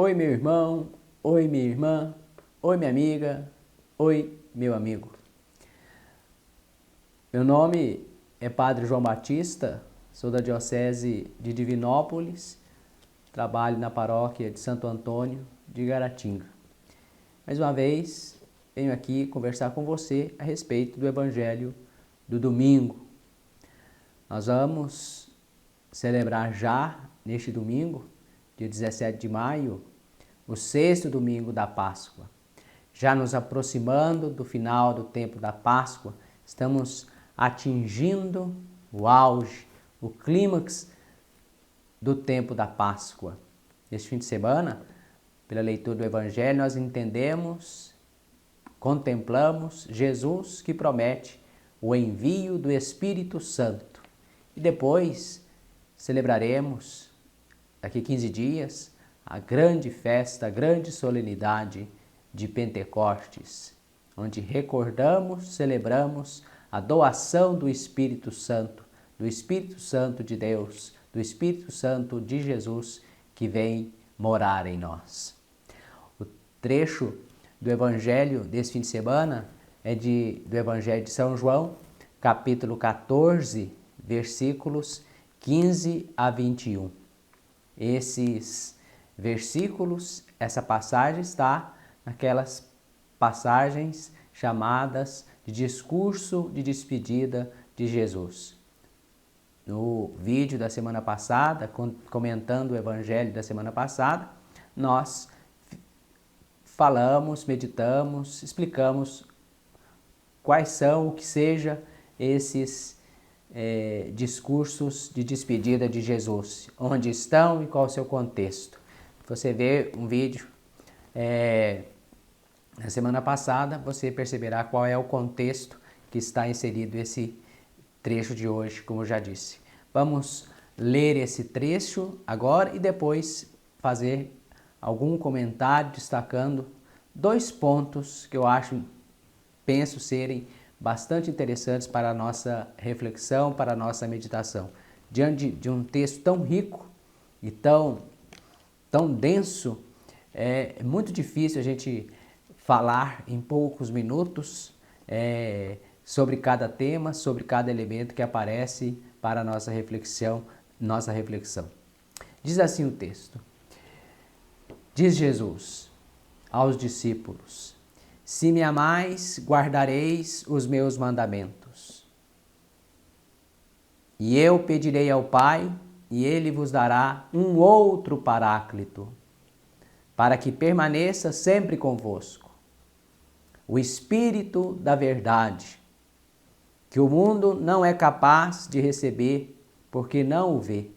Oi, meu irmão, oi, minha irmã, oi, minha amiga, oi, meu amigo. Meu nome é Padre João Batista, sou da Diocese de Divinópolis, trabalho na paróquia de Santo Antônio de Garatinga. Mais uma vez, venho aqui conversar com você a respeito do Evangelho do domingo. Nós vamos celebrar já, neste domingo, dia 17 de maio, o sexto domingo da Páscoa. Já nos aproximando do final do tempo da Páscoa, estamos atingindo o auge, o clímax do tempo da Páscoa. Neste fim de semana, pela leitura do Evangelho, nós entendemos, contemplamos Jesus que promete o envio do Espírito Santo. E depois celebraremos, daqui 15 dias, a grande festa, a grande solenidade de Pentecostes, onde recordamos, celebramos a doação do Espírito Santo de Deus, do Espírito Santo de Jesus que vem morar em nós. O trecho do Evangelho desse fim de semana é do Evangelho de São João, capítulo 14, versículos 15 a 21. Esses versículos, essa passagem está naquelas passagens chamadas de discurso de despedida de Jesus. No vídeo da semana passada, comentando o Evangelho da semana passada, nós falamos, meditamos, explicamos quais são, o que seja esses discursos de despedida de Jesus, onde estão e qual o seu contexto. Você vê um vídeo na semana passada, você perceberá qual é o contexto que está inserido esse trecho de hoje, como eu já disse. Vamos ler esse trecho agora e depois fazer algum comentário destacando dois pontos que eu penso serem bastante interessantes para a nossa reflexão, para a nossa meditação. Diante de um texto tão rico e tão denso, é muito difícil a gente falar em poucos minutos sobre cada tema, sobre cada elemento que aparece para a nossa reflexão. Diz assim o texto: diz Jesus aos discípulos: se me amais, guardareis os meus mandamentos. E eu pedirei ao Pai, e ele vos dará um outro Paráclito, para que permaneça sempre convosco. O Espírito da verdade, que o mundo não é capaz de receber, porque não o vê,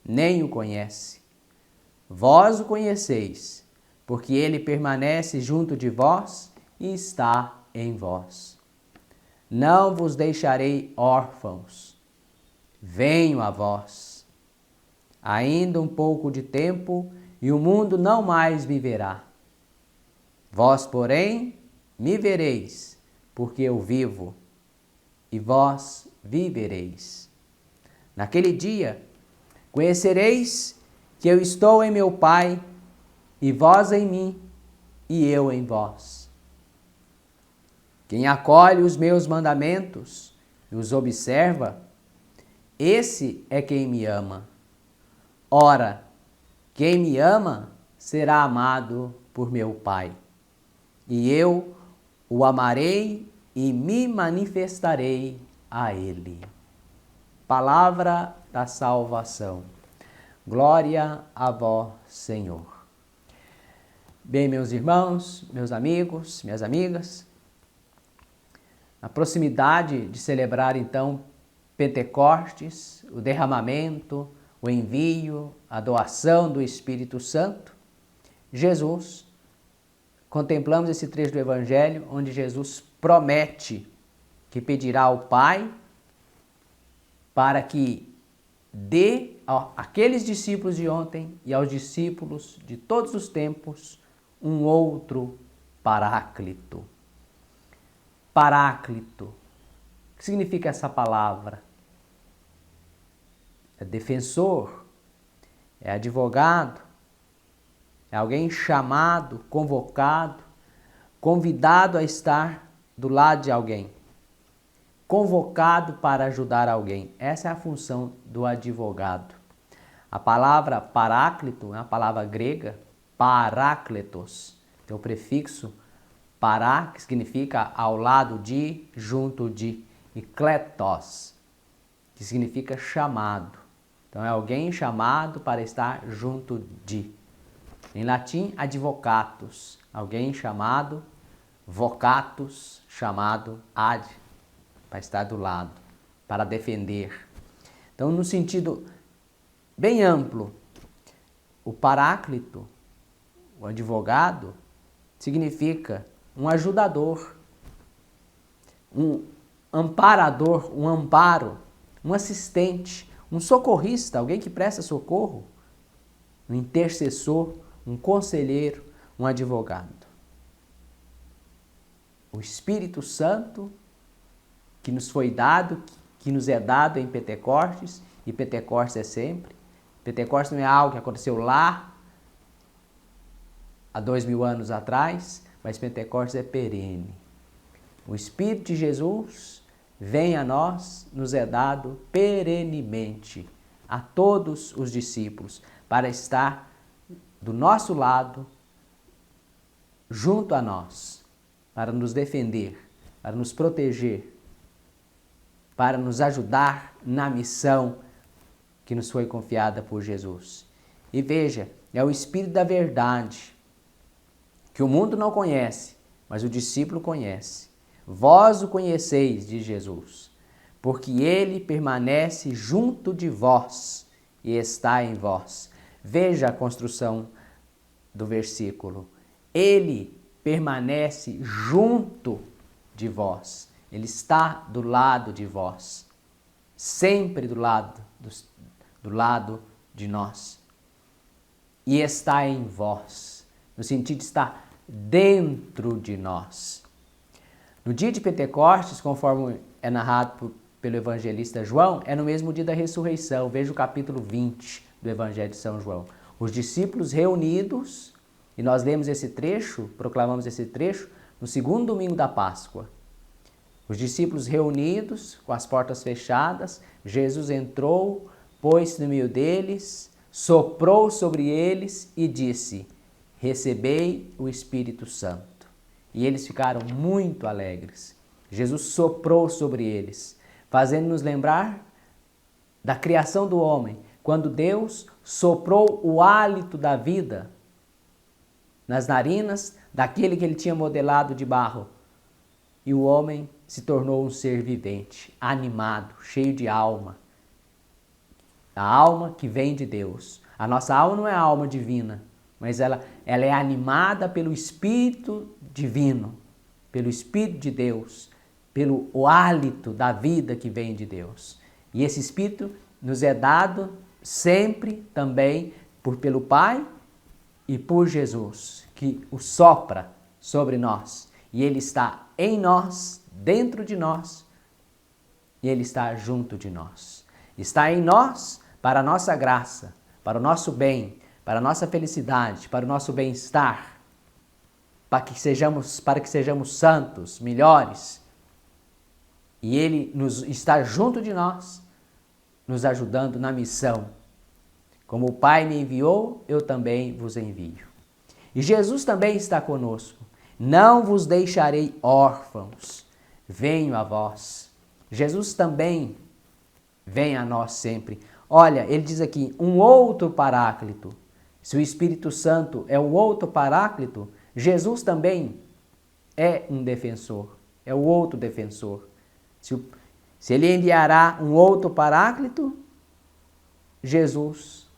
nem o conhece. Vós o conheceis, porque ele permanece junto de vós e está em vós. Não vos deixarei órfãos, venho a vós. Ainda um pouco de tempo e o mundo não mais me verá. Vós, porém, me vereis, porque eu vivo, e vós vivereis. Naquele dia, conhecereis que eu estou em meu Pai, e vós em mim, e eu em vós. Quem acolhe os meus mandamentos e os observa, esse é quem me ama. Ora, quem me ama será amado por meu Pai, e eu o amarei e me manifestarei a ele. Palavra da salvação. Glória a vós, Senhor. Bem, meus irmãos, meus amigos, minhas amigas, na proximidade de celebrar então Pentecostes, o derramamento, o envio, a doação do Espírito Santo, Jesus, contemplamos esse trecho do Evangelho onde Jesus promete que pedirá ao Pai para que dê àqueles discípulos de ontem e aos discípulos de todos os tempos um outro Paráclito. Paráclito. O que significa essa palavra? É defensor, é advogado, É alguém chamado, convocado, convidado a estar do lado de alguém. Convocado para ajudar alguém. Essa é a função do advogado. A palavra paráclito é uma palavra grega, parácletos. Tem o prefixo pará, que significa ao lado de, junto de, e kletos, que significa chamado. Então é alguém chamado para estar junto de. Em latim, advocatus, alguém chamado, vocatus, chamado ad, para estar do lado, para defender. Então, no sentido bem amplo, o paráclito, o advogado, significa um ajudador, um amparador, um amparo, um assistente, um socorrista, alguém que presta socorro, um intercessor, um conselheiro, um advogado. O Espírito Santo que nos foi dado, que nos é dado em Pentecostes, e Pentecostes é sempre. Pentecostes não é algo que aconteceu lá, há 2000 anos atrás, mas Pentecostes é perene. O Espírito de Jesus vem a nós, nos é dado perenemente, a todos os discípulos, para estar do nosso lado, junto a nós, para nos defender, para nos proteger, para nos ajudar na missão que nos foi confiada por Jesus. E veja, é o Espírito da verdade, que o mundo não conhece, mas o discípulo conhece. Vós o conheceis, diz Jesus, porque ele permanece junto de vós e está em vós. Veja a construção do versículo. Ele permanece junto de vós. Ele está do lado de vós, sempre do lado de nós. E está em vós, no sentido de estar dentro de nós. No dia de Pentecostes, conforme é narrado pelo evangelista João, é no mesmo dia da ressurreição. Veja o capítulo 20 do Evangelho de São João. Os discípulos reunidos, e nós lemos esse trecho, proclamamos esse trecho, no segundo domingo da Páscoa. Os discípulos reunidos, com as portas fechadas, Jesus entrou, pôs-se no meio deles, soprou sobre eles e disse: recebei o Espírito Santo. E eles ficaram muito alegres. Jesus soprou sobre eles, fazendo-nos lembrar da criação do homem, quando Deus soprou o hálito da vida nas narinas daquele que ele tinha modelado de barro. E o homem se tornou um ser vivente, animado, cheio de alma. A alma que vem de Deus. A nossa alma não é a alma divina, mas ela é animada pelo Espírito Divino, pelo Espírito de Deus, pelo hálito da vida que vem de Deus. E esse Espírito nos é dado sempre também pelo Pai e por Jesus, que o sopra sobre nós. E Ele está em nós, dentro de nós, e Ele está junto de nós. Está em nós para a nossa graça, para o nosso bem, para a nossa felicidade, para o nosso bem-estar, para que sejamos santos, melhores. E Ele está junto de nós, nos ajudando na missão. Como o Pai me enviou, eu também vos envio. E Jesus também está conosco. Não vos deixarei órfãos, venho a vós. Jesus também vem a nós sempre. Olha, ele diz aqui, um outro paráclito. Se o Espírito Santo é o outro paráclito, Jesus também é um defensor, é o outro defensor. Se ele enviará um outro paráclito, Jesus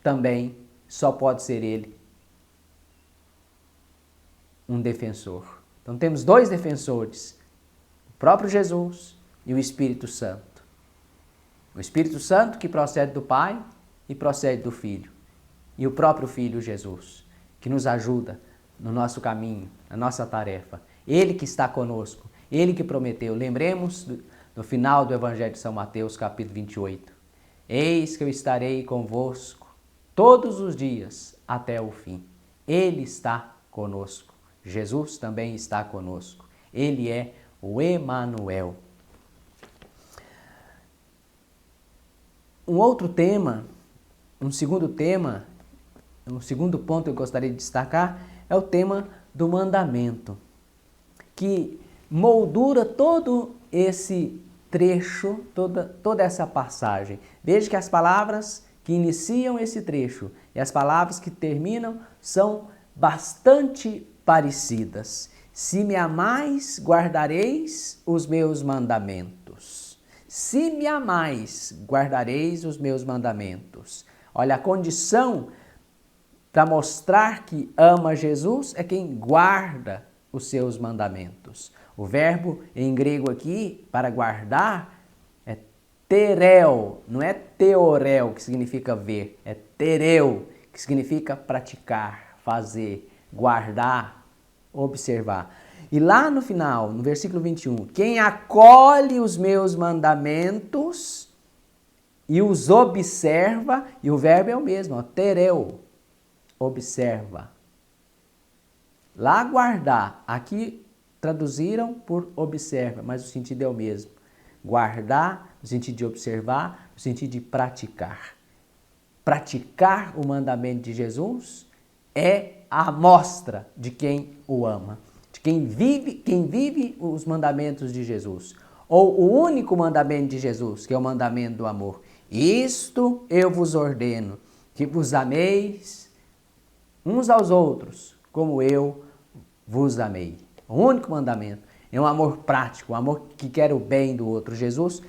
também só pode ser ele um defensor. Então temos dois defensores, o próprio Jesus e o Espírito Santo. O Espírito Santo que procede do Pai e procede do Filho. E o próprio Filho Jesus, que nos ajuda no nosso caminho, na nossa tarefa. Ele que está conosco, Ele que prometeu. Lembremos no final do Evangelho de São Mateus, capítulo 28. Eis que eu estarei convosco todos os dias até o fim. Ele está conosco. Jesus também está conosco. Ele é o Emanuel. Um outro tema, um segundo ponto que eu gostaria de destacar é o tema do mandamento, que moldura todo esse trecho, toda essa passagem. Veja que as palavras que iniciam esse trecho e as palavras que terminam são bastante parecidas. Se me amais, guardareis os meus mandamentos. Se me amais, guardareis os meus mandamentos. Olha, a condição para mostrar que ama Jesus é quem guarda os seus mandamentos. O verbo em grego aqui, para guardar, é tereo, não é teorel, que significa ver, é tereu, que significa praticar, fazer, guardar, observar. E lá no final, no versículo 21, quem acolhe os meus mandamentos e os observa, e o verbo é o mesmo, ó, tereu, observa. Lá guardar, aqui traduziram por observa, mas o sentido é o mesmo. Guardar, no sentido de observar, no sentido de praticar. Praticar o mandamento de Jesus é a amostra de quem o ama, de quem vive os mandamentos de Jesus. Ou o único mandamento de Jesus, que é o mandamento do amor. Isto eu vos ordeno, que vos ameis uns aos outros, como eu vos amei. O único mandamento é um amor prático, um amor que quer o bem do outro. Jesus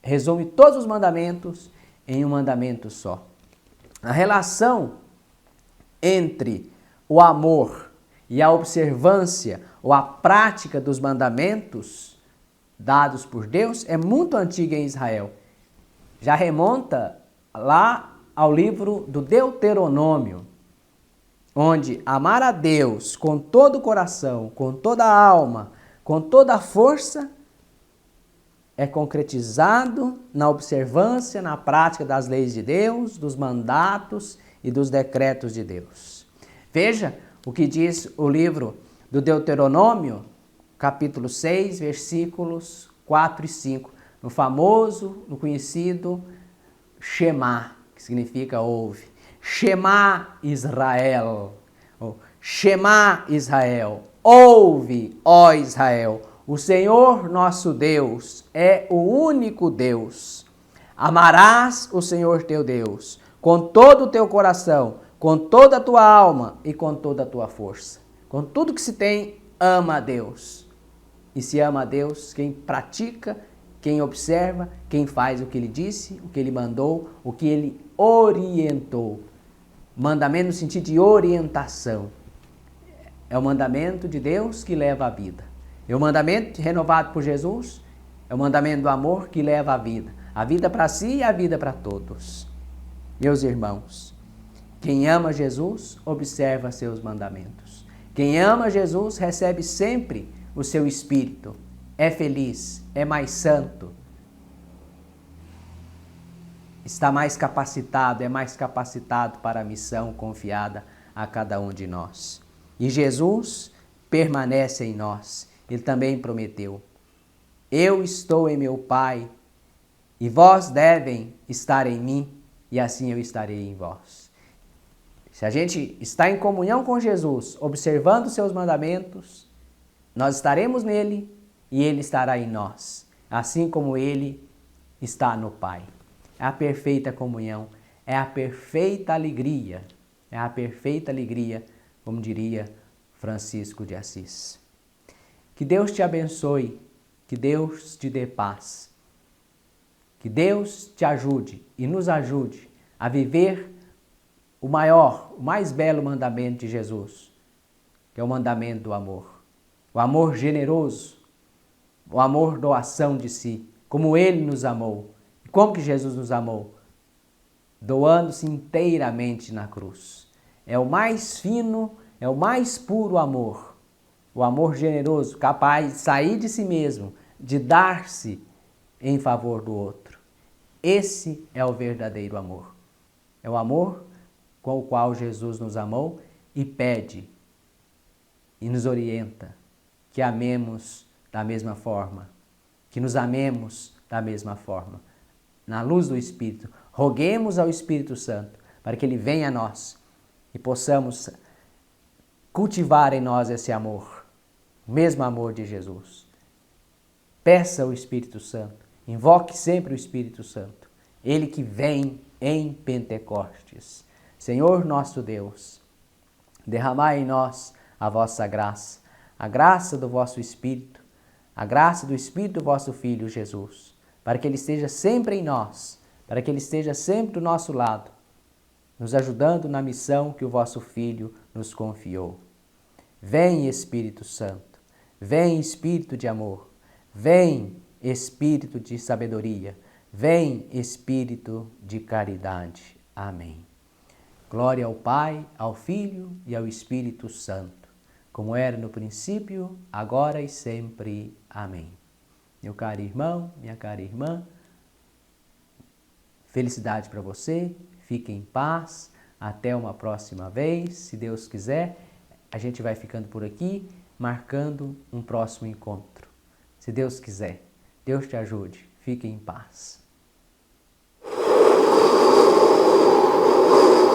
resume todos os mandamentos em um mandamento só. A relação entre o amor e a observância ou a prática dos mandamentos dados por Deus é muito antiga em Israel. Já remonta lá ao livro do Deuteronômio, onde amar a Deus com todo o coração, com toda a alma, com toda a força, é concretizado na observância, na prática das leis de Deus, dos mandatos e dos decretos de Deus. Veja o que diz o livro do Deuteronômio, capítulo 6, versículos 4 e 5, no conhecido Shema, que significa ouve. Shema Israel, Shema Israel, ouve, ó Israel, o Senhor nosso Deus é o único Deus. Amarás o Senhor teu Deus com todo o teu coração, com toda a tua alma e com toda a tua força. Com tudo que se tem, ama a Deus. E se ama a Deus, quem pratica, quem observa, quem faz o que ele disse, o que ele mandou, o que ele orientou. Mandamento no sentido de orientação. É o mandamento de Deus que leva a vida. É o mandamento renovado por Jesus, é o mandamento do amor que leva a vida. A vida para si e a vida para todos. Meus irmãos, quem ama Jesus, observa seus mandamentos. Quem ama Jesus, recebe sempre o seu Espírito. É feliz, é mais santo. Está mais capacitado, é mais capacitado para a missão confiada a cada um de nós. E Jesus permanece em nós. Ele também prometeu: eu estou em meu Pai, e vós devem estar em mim, e assim eu estarei em vós. Se a gente está em comunhão com Jesus, observando os seus mandamentos, nós estaremos nele e ele estará em nós, assim como ele está no Pai. É a perfeita comunhão, é a perfeita alegria, como diria Francisco de Assis. Que Deus te abençoe, que Deus te dê paz, que Deus te ajude e nos ajude a viver o maior, o mais belo mandamento de Jesus, que é o mandamento do amor. O amor generoso, o amor doação de si, como Ele nos amou. E como que Jesus nos amou? Doando-se inteiramente na cruz. É o mais fino, é o mais puro amor. O amor generoso, capaz de sair de si mesmo, de dar-se em favor do outro. Esse é o verdadeiro amor. É o amor com o qual Jesus nos amou e pede e nos orienta que amemos da mesma forma, que nos amemos da mesma forma. Na luz do Espírito, roguemos ao Espírito Santo para que ele venha a nós e possamos cultivar em nós esse amor, o mesmo amor de Jesus. Peça o Espírito Santo, invoque sempre o Espírito Santo, ele que vem em Pentecostes. Senhor nosso Deus, derramai em nós a vossa graça, a graça do vosso Espírito, a graça do Espírito do vosso Filho Jesus, para que ele esteja sempre em nós, para que ele esteja sempre do nosso lado, nos ajudando na missão que o vosso Filho nos confiou. Vem, Espírito Santo, vem, Espírito de amor, vem, Espírito de sabedoria, vem, Espírito de caridade. Amém. Glória ao Pai, ao Filho e ao Espírito Santo, como era no princípio, agora e sempre. Amém. Meu caro irmão, minha cara irmã, felicidade para você, fique em paz, até uma próxima vez, se Deus quiser, a gente vai ficando por aqui, marcando um próximo encontro. Se Deus quiser, Deus te ajude, fique em paz.